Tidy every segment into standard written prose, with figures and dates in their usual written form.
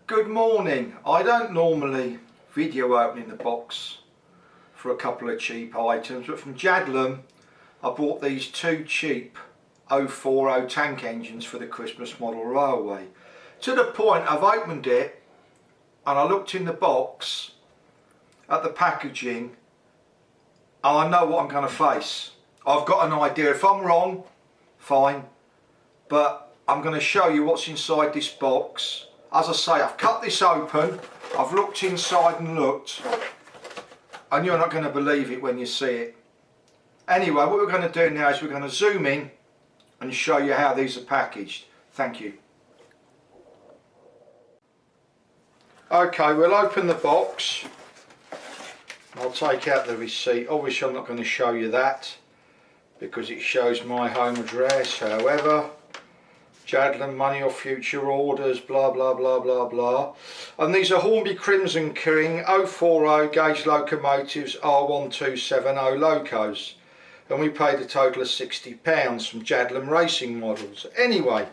Good morning. I don't normally video opening the box for a couple of cheap items, but from Jadlam I bought these two cheap 040 tank engines for the Christmas model railway. To the point I've opened it and I looked in the box at the packaging and I know what I'm going to face. I've got an idea. If I'm wrong, fine, but I'm going to show you what's inside this box. As I say, I've cut this open, I've looked inside and looked, and you're not going to believe it when you see it. Anyway, what we're going to do now is we're going to zoom in and show you how these are packaged. Thank you. Okay, we'll open the box. I'll take out the receipt. Obviously I'm not going to show you that because it shows my home address. However, Jadlam money or future orders, blah blah blah blah blah. And these are Hornby Crimson King 040 gauge locomotives R1270 locos, and we paid a total of £60 from Jadlam Racing models. Anyway,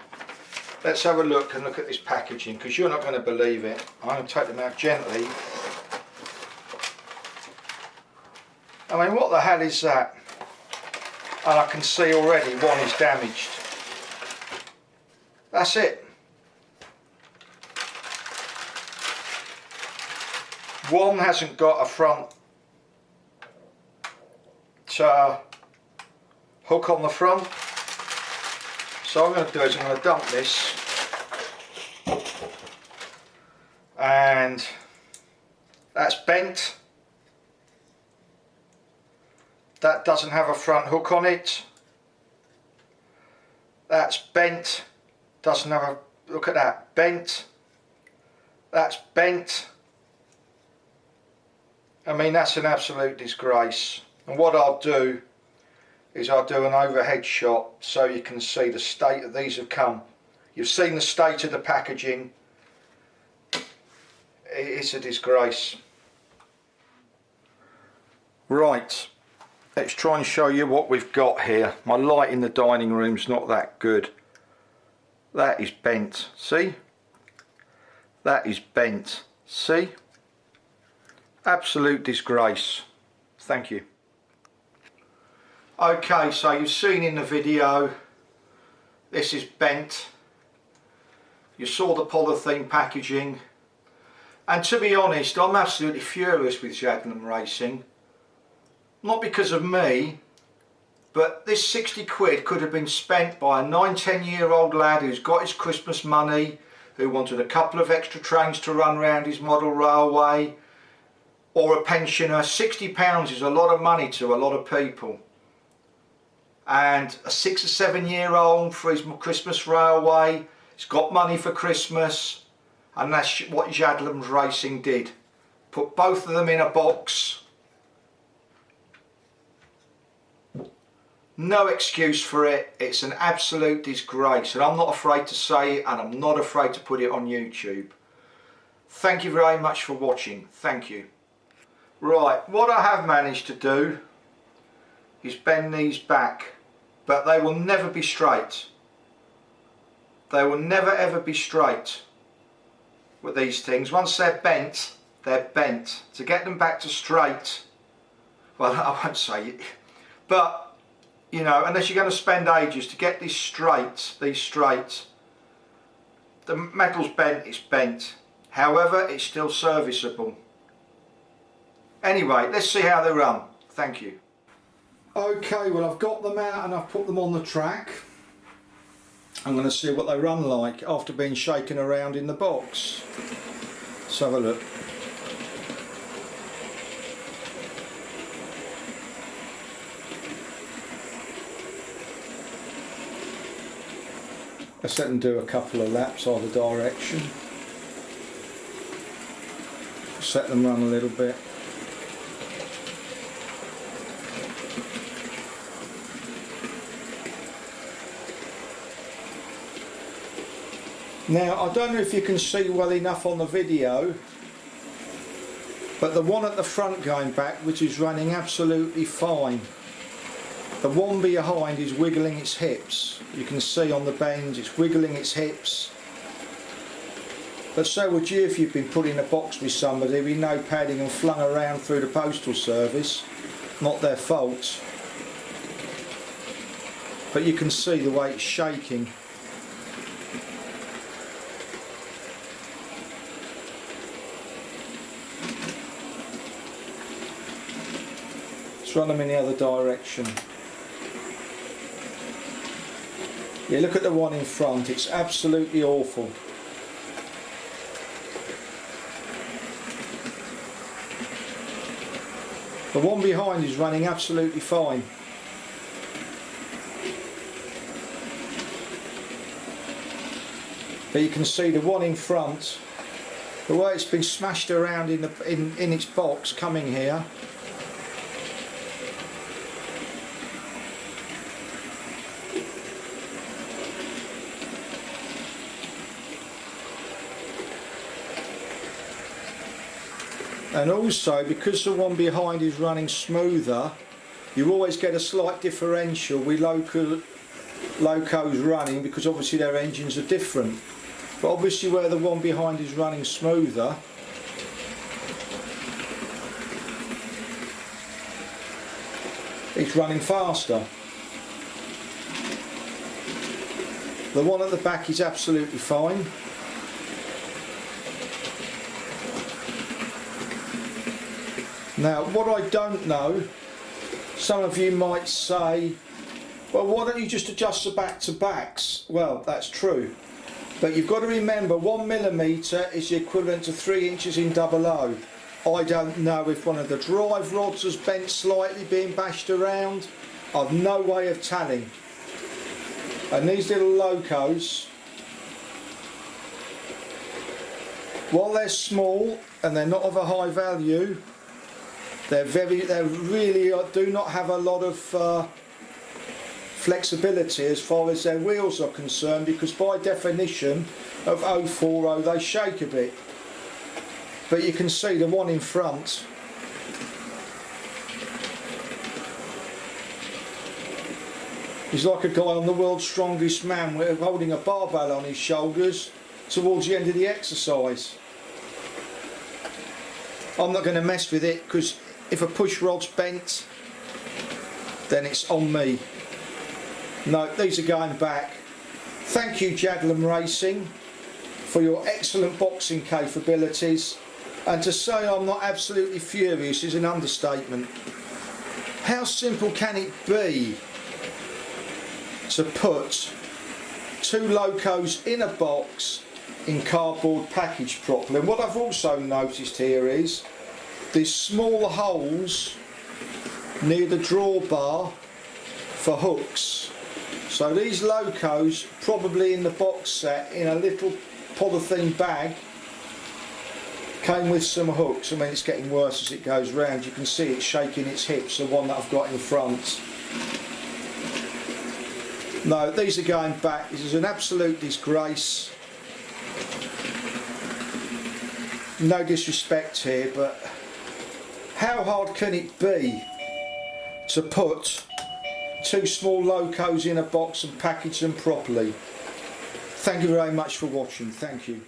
let's have a look and look at this packaging because you're not going to believe it. I'm going to take them out gently. I mean, what the hell is that? And I can see already one is damaged. That's it. One hasn't got a front hook on the front. So what I'm going to do is I'm going to dump this, and that's bent. That doesn't have a front hook on it. That's bent. Doesn't have a, look at that, bent. That's bent. I mean, that's an absolute disgrace. And what I'll do is I'll do an overhead shot so you can see the state that these have come. You've seen the state of the packaging. It's a disgrace. Right, let's try and show you what we've got here. My light in the dining room's not that good. That is bent, see? That is bent, see? Absolute disgrace. Thank you. Okay, so you've seen in the video, this is bent. You saw the polythene packaging. And to be honest, I'm absolutely furious with Jadlam Racing. Not because of me, but this 60 quid could have been spent by a 9-10 year old lad who's got his Christmas money, who wanted a couple of extra trains to run round his model railway, or a pensioner. £60 is a lot of money to a lot of people. And a 6 or 7 year old for his Christmas railway, he's got money for Christmas, and that's what Jadlams Racing did. Put both of them in a box. No excuse for it. It's an absolute disgrace, and I'm not afraid to say it, and I'm not afraid to put it on YouTube. Thank you very much for watching. Thank you. Right, what I have managed to do is bend these back, but they will never be straight. They will never ever be straight with these things. Once they're bent, they're bent. To get them back to straight, well, I won't say it, but you know, unless you're going to spend ages to get these straight, the metal's bent, it's bent. However, it's still serviceable. Anyway, let's see how they run. Thank you. Okay, well, I've got them out and I've put them on the track. I'm going to see what they run like after being shaken around in the box. Let's have a look. Let's let them do a couple of laps either direction. Set them run a little bit. Now, I don't know if you can see well enough on the video, but the one at the front going back, which is running absolutely fine, The one behind is wiggling its hips. You can see on the bends it's wiggling its hips. But so would you if you've been put in a box with somebody with no padding and flung around through the postal service. Not their fault. But you can see the way it's shaking. Let's run them in the other direction. Yeah, look at the one in front, it's absolutely awful. The one behind is running absolutely fine. But you can see the one in front, the way it's been smashed around in its box coming here. And also, because the one behind is running smoother, you always get a slight differential with locos running, because obviously their engines are different. But obviously where the one behind is running smoother, it's running faster. The one at the back is absolutely fine. Now, what I don't know, some of you might say, well, why don't you just adjust the back-to-backs? Well, that's true. But you've got to remember, 1mm is the equivalent to 3 inches in 00. I don't know if one of the drive rods has bent slightly, being bashed around. I've no way of telling. And these little locos, while they're small and they're not of a high value, they really do not have a lot of flexibility as far as their wheels are concerned, because by definition of 040 they shake a bit. But you can see the one in front, he's like a guy on The World's Strongest Man holding a barbell on his shoulders towards the end of the exercise. I'm not going to mess with it, because if a push rod's bent, then it's on me. No, these are going back. Thank you, Jadlam Racing, for your excellent boxing capabilities. And to say I'm not absolutely furious is an understatement. How simple can it be to put 2 locos in a box in cardboard packaged properly? And what I've also noticed here is these small holes near the drawbar for hooks. So these locos, probably in the box set in a little polythene bag, came with some hooks. I mean, it's getting worse as it goes round. You can see it's shaking its hips, the one that I've got in front. No, these are going back. This is an absolute disgrace. No disrespect here, but how hard can it be to put 2 small locos in a box and package them properly? Thank you very much for watching. Thank you.